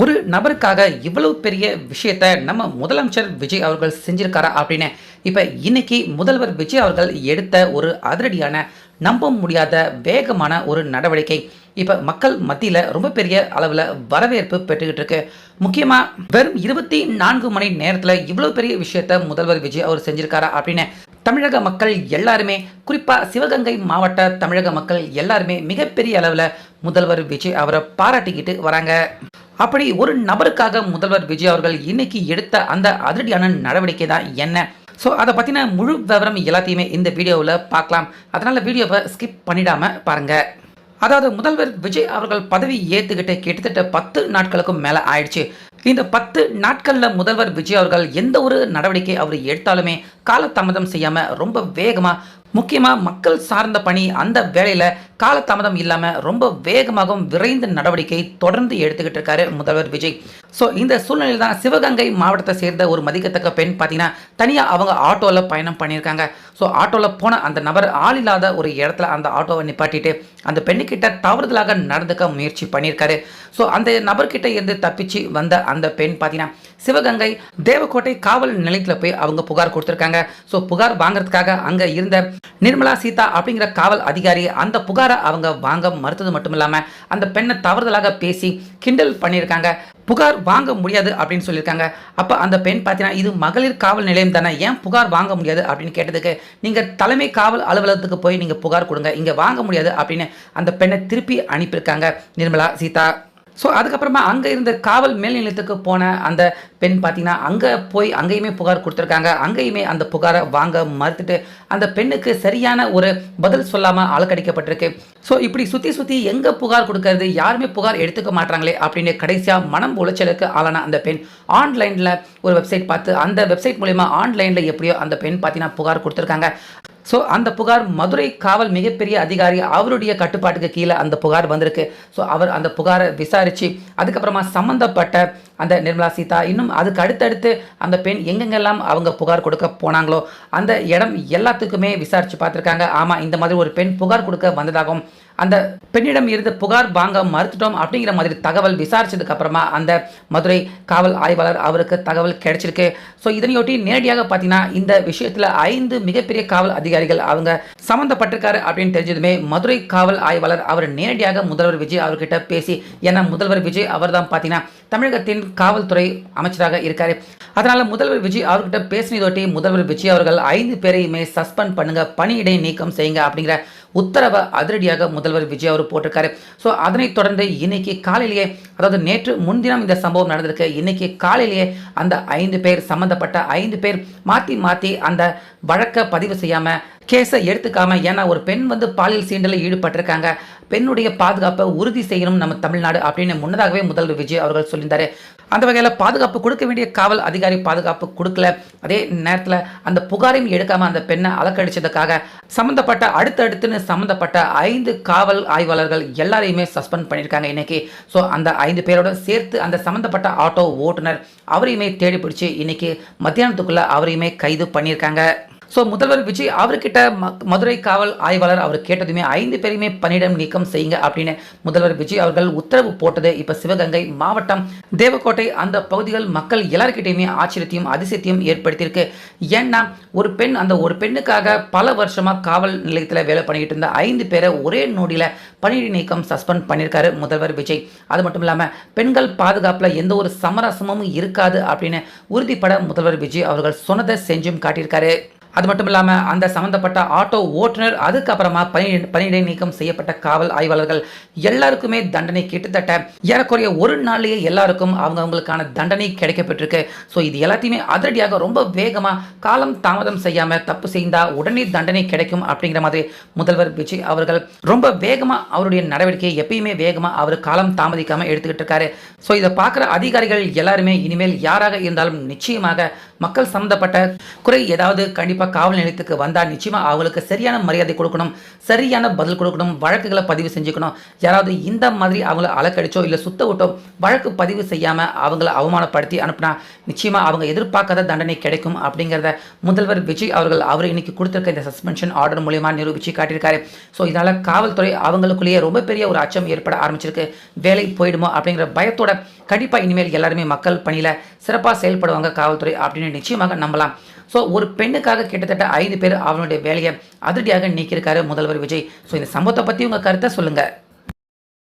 ஒரு நபருக்காக இவ்வளவு பெரிய விஷயத்த நம்ம முதலமைச்சர் விஜய் அவர்கள் செஞ்சிருக்காரா அப்படின்னு இப்போ இன்னைக்கு முதல்வர் விஜய் அவர்கள் எடுத்த ஒரு அதிரடியான நம்ப முடியாத வேகமான ஒரு நடவடிக்கை இப்போ மக்கள் மத்தியில் ரொம்ப பெரிய அளவில் வரவேற்பு பெற்றுக்கிட்டு இருக்கு. முக்கியமாக வெறும் 24 மணி நேரத்தில் இவ்வளோ பெரிய விஷயத்த முதல்வர் விஜய் அவர் செஞ்சிருக்காரா அப்படின்னு தமிழக மக்கள் எல்லாருமே, குறிப்பாக சிவகங்கை மாவட்ட தமிழக மக்கள் எல்லாருமே மிகப்பெரிய அளவில் முதல்வர் விஜய் அவரை பாராட்டிக்கிட்டு வராங்க. அப்படி ஒரு நபருக்காக முதல்வர் விஜய் அவர்கள் இன்னைக்கு எடுத்த அந்த அதிரடியான நடவடிக்கை தான் என்ன? ஸோ அதை பற்றின முழு விவரம் எல்லாத்தையுமே இந்த வீடியோவில் பார்க்கலாம். அதனால் வீடியோவை ஸ்கிப் பண்ணிடாமல் பாருங்கள். அதாவது முதல்வர் விஜய் அவர்கள் பதவி ஏற்றுக்கிட்டு கிட்டத்தட்ட 10 நாட்களுக்கும் மேலே ஆயிடுச்சு. இந்த 10 நாட்களில் முதல்வர் விஜய் அவர்கள் எந்த ஒரு நடவடிக்கை அவர் எடுத்தாலுமே காலதாமதம் செய்யாமல் ரொம்ப வேகமாக, முக்கியமாக மக்கள் சார்ந்த பணி அந்த வேலையில் காலதாமதம் இல்லாமல் ரொம்ப வேகமாகவும் விரைந்த நடவடிக்கை தொடர்ந்து எடுத்துக்கிட்டு இருக்காரு முதல்வர் விஜய். ஸோ இந்த சூழ்நிலையில் தான் சிவகங்கை மாவட்டத்தை சேர்ந்த ஒரு மதிக்கத்தக்க பெண் பார்த்தீங்கன்னா தனியாக அவங்க ஆட்டோவில் பயணம் பண்ணியிருக்காங்க. ஸோ ஆட்டோவில் போன அந்த நபர் ஆள் இல்லாத ஒரு இடத்துல அந்த ஆட்டோவை நிப்பாட்டிட்டு அந்த பெண்ணுக்கிட்ட தவறுதலாக நடந்துக்க முயற்சி பண்ணியிருக்காரு. ஸோ அந்த நபர்கிட்ட இருந்து தப்பிச்சு வந்த அந்த பெண் பார்த்தீங்கன்னா சிவகங்கை தேவக்கோட்டை காவல் நிலையத்தில் போய் அவங்க புகார் கொடுத்துருக்காங்க. ஸோ புகார் வாங்குறதுக்காக அங்கே இருந்த நிர்மலா சீதா அப்படிங்கிற காவல் அதிகாரி அந்த புகாரை அவங்க வாங்க மறுத்தது மட்டும் இல்லாமல் அந்த பெண்ணை தவறுதலாக பேசி கிண்டல் பண்ணியிருக்காங்க. புகார் வாங்க முடியாது அப்படின்னு சொல்லியிருக்காங்க. அப்போ அந்த பெண் பார்த்தீங்கன்னா இது மகளிர் காவல் நிலையம் தானே, ஏன் புகார் வாங்க முடியாது அப்படின்னு கேட்டதுக்கு நீங்கள் தலைமை காவல் அலுவலகத்துக்கு போய் நீங்கள் புகார் கொடுங்க, இங்கே வாங்க முடியாது அப்படின்னு அந்த பெண்ணை திருப்பி அனுப்பியிருக்காங்க நிர்மலா சீதா. ஸோ அதுக்கப்புறமா அங்கே இருந்த காவல் மேல் நிலையத்துக்கு போன அந்த பெண் பார்த்தீங்கன்னா அங்கே போய் அங்கேயுமே புகார் கொடுத்துருக்காங்க. அங்கேயுமே அந்த புகாரை வாங்க மறுத்துட்டு அந்த பெண்ணுக்கு சரியான ஒரு பதில் சொல்லாமல் அலக்கடிக்கப்பட்டிருக்கு. ஸோ இப்படி சுற்றி எங்கே புகார் கொடுக்கறது, யாருமே புகார் எடுத்துக்க மாட்டாங்களே அப்படின்னு கடைசியாக மனம் உளைச்சலுக்கு ஆளான அந்த பெண் ஆன்லைனில் ஒரு வெப்சைட் பார்த்து அந்த வெப்சைட் மூலமா ஆன்லைனில் எப்படியோ அந்த பெண் பார்த்தீங்கன்னா புகார் கொடுத்துருக்காங்க. ஸோ அந்த புகார் மதுரை காவல் மிகப்பெரிய அதிகாரி அவருடைய கட்டுப்பாட்டுக்கு கீழே அந்த புகார் வந்திருக்கு. ஸோ அவர் அந்த புகாரை விசாரித்து அதுக்கப்புறமா சம்மந்தப்பட்ட அந்த நிர்மலா சீதா இன்னும் அதுக்கு அடுத்தடுத்து அந்த பெண் எங்கெங்கெல்லாம் அவங்க புகார் கொடுக்க போனாங்களோ அந்த இடம் எல்லாத்துக்குமே விசாரித்து பார்த்துருக்காங்க. ஆமாம், இந்த மாதிரி ஒரு பெண் புகார் கொடுக்க வந்ததாகவும் அந்த பெண்ணிடம் இருந்து புகார் வாங்க மறுத்துட்டோம் அப்படிங்கிற மாதிரி தகவல் விசாரிச்சதுக்கு அப்புறமா அந்த மதுரை காவல் ஆய்வாளர் அவருக்கு தகவல் கிடைச்சிருக்கு. ஸோ இதனையொட்டி நேரடியாக பார்த்தீங்கன்னா இந்த விஷயத்தில் 5 மிகப்பெரிய காவல் அதிகாரிகள் அவங்க சம்மந்தப்பட்டிருக்காரு அப்படின்னு தெரிஞ்சதுமே மதுரை காவல் ஆய்வாளர் அவர் நேரடியாக முதல்வர் விஜய் அவர்கிட்ட பேசி, ஏன்னா முதல்வர் விஜய் அவர் தான் பார்த்தீங்கன்னா தமிழகத்தின் காவல்துறை அமைச்சராக இருக்காரு. அதனால முதல்வர் விஜய் அவர்கிட்ட பேசினதொட்டி முதல்வர் விஜய் அவர்கள் 5 பேரையுமே சஸ்பெண்ட் பண்ணுங்க, பணியிடை நீக்கம் செய்யுங்க அப்படிங்கிற உத்தரவை அதிரடியாக முதல்வர் விஜய் அவர் போட்டிருக்காரு. ஸோ அதனைத் தொடர்ந்து இன்னைக்கு காலையிலேயே, அதாவது நேற்று முன்தினம் இந்த சம்பவம் நடந்திருக்கு. இன்னைக்கு காலையிலேயே அந்த 5 பேர் சம்பந்தப்பட்ட 5 பேர் மாற்றி அந்த வழக்கை பதிவு செய்யாமல் கேஸை எடுத்துக்காம, ஏன்னா ஒரு பெண் பாலியல் சீண்டலில் ஈடுபட்டிருக்காங்க, பெண்ணுடைய பாதுகாப்பை உறுதி செய்யணும் நம்ம தமிழ்நாடு அப்படின்னு முன்னதாகவே முதல்வர் விஜய் அவர்கள் சொல்லியிருந்தாரு. அந்த வகையில் பாதுகாப்பு கொடுக்க வேண்டிய காவல் அதிகாரி பாதுகாப்பு கொடுக்கல, அதே நேரத்தில் அந்த புகாரையும் எடுக்காம அந்த பெண்ணை அலக்கடிச்சதுக்காக சம்மந்தப்பட்ட அடுத்தடுத்துன்னு சம்மந்தப்பட்ட 5 காவல் ஆய்வாளர்கள் எல்லாரையுமே சஸ்பெண்ட் பண்ணியிருக்காங்க இன்னைக்கு. ஸோ அந்த 5 பேரோட சேர்த்து அந்த சம்மந்தப்பட்ட ஆட்டோ ஓட்டுநர் அவரையுமே தேடி பிடிச்சி இன்னைக்கு மத்தியானத்துக்குள்ள அவரையுமே கைது பண்ணியிருக்காங்க. ஸோ முதல்வர் விஜய் அவர்கிட்ட மதுரை காவல் ஆய்வாளர் அவர் கேட்டதுமே 5 பேரையுமே பணியிடம் நீக்கம் செய்யுங்க அப்படின்னு முதல்வர் விஜய் அவர்கள் உத்தரவு போட்டது இப்போ சிவகங்கை மாவட்டம் தேவக்கோட்டை அந்த பகுதிகள் மக்கள் எல்லாருக்கிட்டையுமே ஆச்சரியத்தையும் அதிசயத்தையும் ஏற்படுத்தியிருக்கு. ஏன்னா ஒரு பெண்ணுக்காக பல வருஷமாக காவல் நிலையத்தில் வேலை பண்ணிக்கிட்டு இருந்த 5 பேரை ஒரே நொடியில் பணியிடை நீக்கம் சஸ்பெண்ட் பண்ணியிருக்காரு முதல்வர் விஜய். அது மட்டும் இல்லாமல் பெண்கள் பாதுகாப்பில் எந்த ஒரு சமரசமும் இருக்காது அப்படின்னு உறுதிப்பட முதல்வர் விஜய் அவர்கள் சொன்னதை செஞ்சும் காட்டியிருக்காரு. அது மட்டும் இல்லாமல் அந்த சம்மந்தப்பட்ட ஆட்டோ ஓட்டுநர் அதுக்கப்புறமா பணியிடை நீக்கம் செய்யப்பட்ட காவல் ஆய்வாளர்கள் எல்லாருக்குமே தண்டனை கிட்டத்தட்ட ஏறக்குறைய ஒரு நாள்லேயே எல்லாருக்கும் அவங்களுக்கான தண்டனை கிடைக்கப்பட்டிருக்கு. ஸோ இது எல்லாத்தையுமே அதிரடியாக ரொம்ப வேகமாக காலம் தாமதம் செய்யாமல் தப்பு செய்தால் உடனே தண்டனை கிடைக்கும் அப்படிங்கிற மாதிரி முதல்வர் விஜய் அவர்கள் ரொம்ப வேகமாக அவருடைய நடவடிக்கையை எப்பயுமே வேகமாக அவர் காலம் தாமதிக்காமல் எடுத்துக்கிட்டு இருக்காரு. ஸோ இதை பார்க்குற அதிகாரிகள் எல்லாருமே இனிமேல் யாராக இருந்தாலும் நிச்சயமாக மக்கள் சம்மந்தப்பட்ட குறை ஏதாவது கண்டிப்பாக காவல் நிலையத்துக்கு வந்தால் நிச்சயமாக அவங்களுக்கு சரியான மரியாதை கொடுக்கணும், சரியான பதில் கொடுக்கணும், வழக்குகளை பதிவு செஞ்சுக்கணும். யாராவது இந்த மாதிரி அவங்கள அலக்கடிச்சோ இல்லை சுத்த விட்டோ வழக்கு பதிவு செய்யாமல் அவங்கள அவமானப்படுத்தி அனுப்புனா நிச்சயமாக அவங்க எதிர்பார்க்காத தண்டனை கிடைக்கும் அப்படிங்கிறத முதல்வர் விஜய் அவர் இன்னைக்கு கொடுத்துருக்க இந்த சஸ்பென்ஷன் ஆர்டர் மூலமா நிரூபித்து காட்டியிருக்காரு. ஸோ இதனால் காவல்துறை அவங்களுக்குள்ளேயே ரொம்ப பெரிய ஒரு அச்சம் ஏற்பட ஆரம்பிச்சிருக்கு. வேலை போயிடுமோ அப்படிங்கிற பயத்தோட கண்டிப்பாக இனிமேல் எல்லாருமே மக்கள் பணியில் சிறப்பாக செயல்படுவாங்க காவல்துறை அப்படின்னு நிச்சயமாக நம்பலாம். ஸோ ஒரு பெண்ணுக்காக கிட்டத்தட்ட 5 பேர் அவனுடைய வேலையை அதிரடியாக நீக்கியிருக்காரு முதல்வர் விஜய். ஸோ இந்த சம்பவத்தை பற்றி உங்கள் கருத்தை சொல்லுங்கள்.